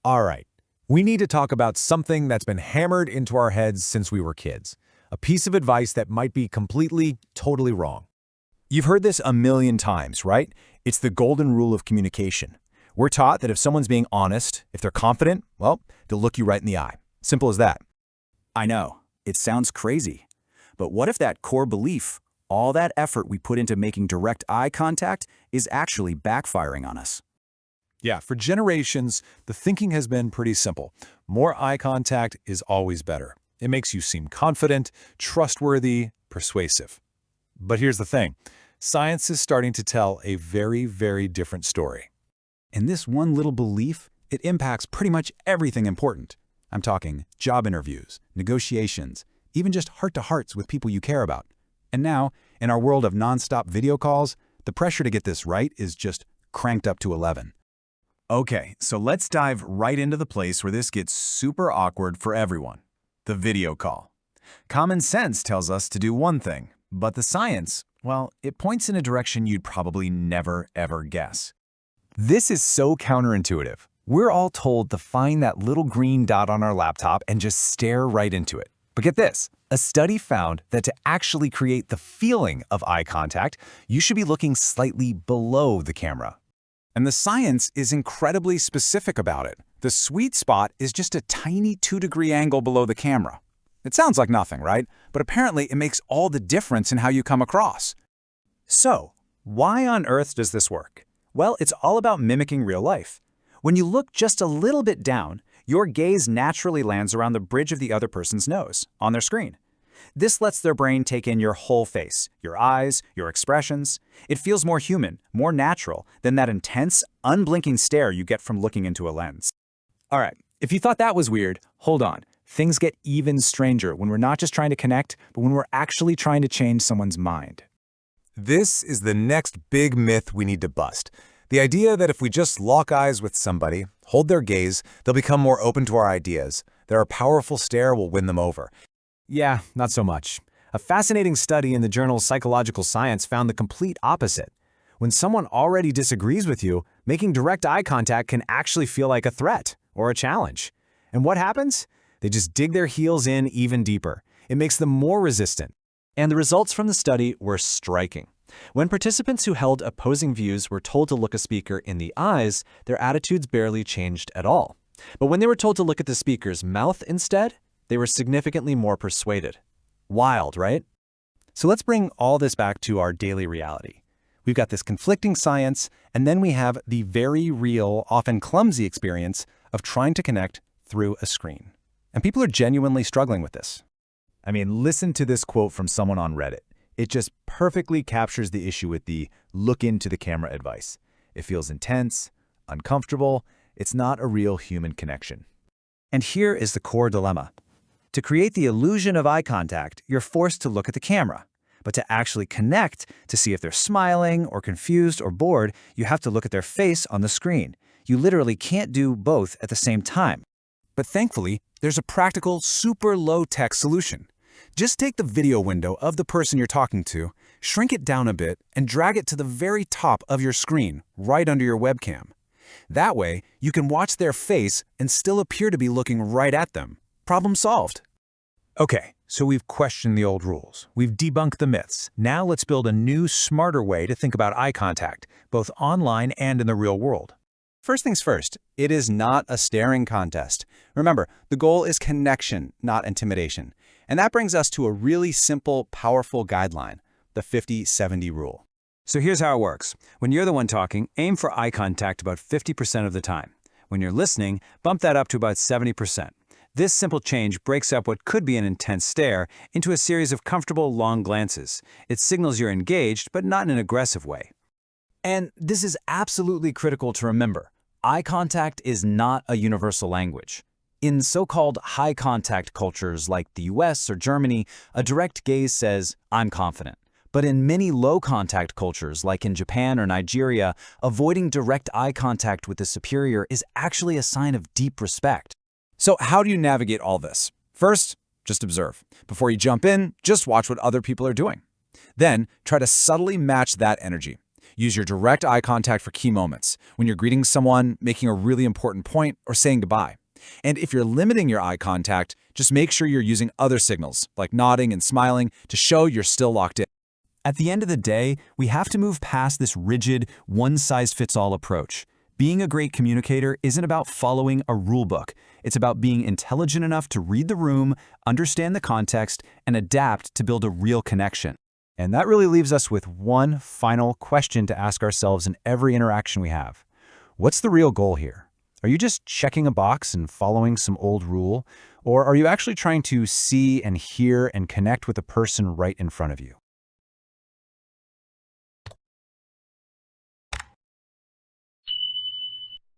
All right, we need to talk about something that's been hammered into our heads since we were kids. A piece of advice that might be completely, totally wrong. You've heard this a million times, right? It's the golden rule of communication. We're taught that if someone's being honest, if they're confident, well, they'll look you right in the eye. Simple as that. I know, it sounds crazy. But what if that core belief, all that effort we put into making direct eye contact, is actually backfiring on us? Yeah, for generations, the thinking has been pretty simple. More eye contact is always better. It makes you seem confident, trustworthy, persuasive. But here's the thing. Science is starting to tell a very, very different story. And this one little belief, it impacts pretty much everything important. I'm talking job interviews, negotiations, even just heart-to-hearts with people you care about. And now, in our world of nonstop video calls, the pressure to get this right is just cranked up to 11. Okay, so let's dive right into the place where this gets super awkward for everyone. The video call. Common sense tells us to do one thing, but the science, well, it points in a direction you'd probably never, ever guess. This is so counterintuitive. We're all told to find that little green dot on our laptop and just stare right into it. But get this, a study found that to actually create the feeling of eye contact, you should be looking slightly below the camera. And the science is incredibly specific about it. The sweet spot is just a tiny 2-degree angle below the camera. It sounds like nothing, right? But apparently it makes all the difference in how you come across. So, why on earth does this work? Well, it's all about mimicking real life. When you look just a little bit down, your gaze naturally lands around the bridge of the other person's nose, on their screen. This lets their brain take in your whole face, your eyes, your expressions. It feels more human, more natural than that intense, unblinking stare you get from looking into a lens. All right, if you thought that was weird, hold on. Things get even stranger when we're not just trying to connect, but when we're actually trying to change someone's mind. This is the next big myth we need to bust. The idea that if we just lock eyes with somebody, hold their gaze, they'll become more open to our ideas, that our powerful stare will win them over. Yeah, not so much. A fascinating study in the journal Psychological Science found the complete opposite. When someone already disagrees with you, making direct eye contact can actually feel like a threat or a challenge. And what happens? They just dig their heels in even deeper. It makes them more resistant. And the results from the study were striking. When participants who held opposing views were told to look a speaker in the eyes, their attitudes barely changed at all. But when they were told to look at the speaker's mouth instead, they were significantly more persuaded. Wild, right? So let's bring all this back to our daily reality. We've got this conflicting science, and then we have the very real, often clumsy experience of trying to connect through a screen. And people are genuinely struggling with this. I mean, listen to this quote from someone on Reddit. It just perfectly captures the issue with the look into the camera advice. It feels intense, uncomfortable. It's not a real human connection. And here is the core dilemma. To create the illusion of eye contact, you're forced to look at the camera. But to actually connect, to see if they're smiling or confused or bored, you have to look at their face on the screen. You literally can't do both at the same time. But thankfully, there's a practical, super low-tech solution. Just take the video window of the person you're talking to, shrink it down a bit, and drag it to the very top of your screen, right under your webcam. That way, you can watch their face and still appear to be looking right at them. Problem solved. Okay, so we've questioned the old rules. We've debunked the myths. Now let's build a new, smarter way to think about eye contact, both online and in the real world. First things first, it is not a staring contest. Remember, the goal is connection, not intimidation. And that brings us to a really simple, powerful guideline, the 50-70 rule. So here's how it works. When you're the one talking, aim for eye contact about 50% of the time. When you're listening, bump that up to about 70%. This simple change breaks up what could be an intense stare into a series of comfortable, long glances. It signals you're engaged, but not in an aggressive way. And this is absolutely critical to remember. Eye contact is not a universal language. In so-called high-contact cultures like the US or Germany, a direct gaze says, "I'm confident." But in many low-contact cultures like in Japan or Nigeria, avoiding direct eye contact with the superior is actually a sign of deep respect. So how do you navigate all this? First, just observe. Before you jump in, just watch what other people are doing. Then, try to subtly match that energy. Use your direct eye contact for key moments, when you're greeting someone, making a really important point, or saying goodbye. And if you're limiting your eye contact, just make sure you're using other signals, like nodding and smiling, to show you're still locked in. At the end of the day, we have to move past this rigid, one-size-fits-all approach. Being a great communicator isn't about following a rule book. It's about being intelligent enough to read the room, understand the context, and adapt to build a real connection. And that really leaves us with one final question to ask ourselves in every interaction we have. What's the real goal here? Are you just checking a box and following some old rule? Or are you actually trying to see and hear and connect with the person right in front of you?